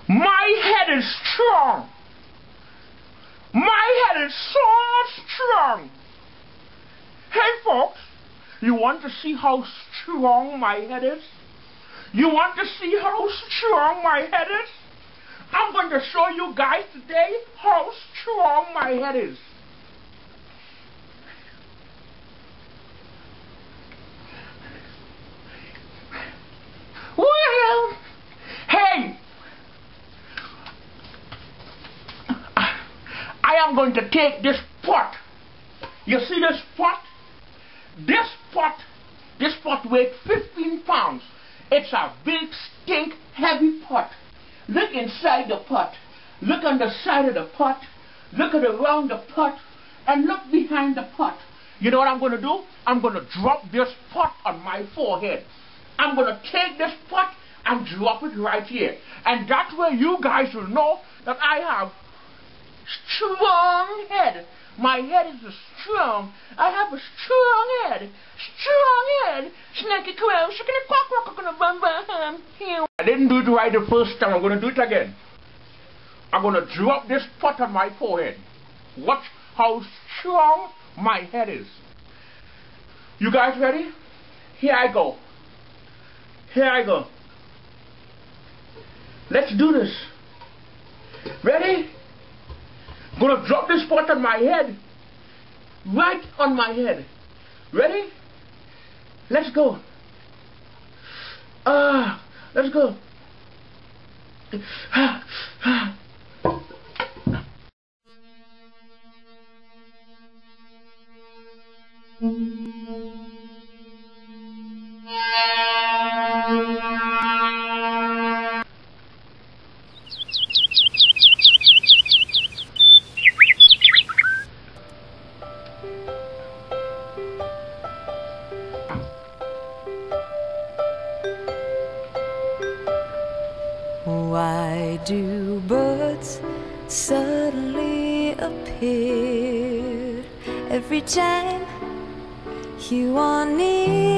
My head is strong. My head is so strong. Hey folks, you want to see how strong my head is? You want to see how strong my head is? I'm going to show you guys today how strong my head is. Well, hey, I am going to take this pot. You see this pot? This pot weighs 15 pounds. It's a big, stink, heavy pot. Look inside the pot. Look on the side of the pot. Look at around the pot. And look behind the pot. You know what I'm going to do? I'm going to drop this pot on my forehead. I'm going to take this pot and drop it right here. And that way you guys will know that I have strong head. My head is strong. I have a strong head. Strong head. Snaky crow, shaking a quack, quack, quack, bum, bum. I didn't do it right the first time. I'm going to do it again. I'm going to drop this pot on my forehead. Watch how strong my head is. You guys ready? Here I go. Here I go. Let's do this. Ready? I'm going to drop this pot on my head. Right on my head. Ready? Let's go. Let's go. Why do birds suddenly appear every time you are near?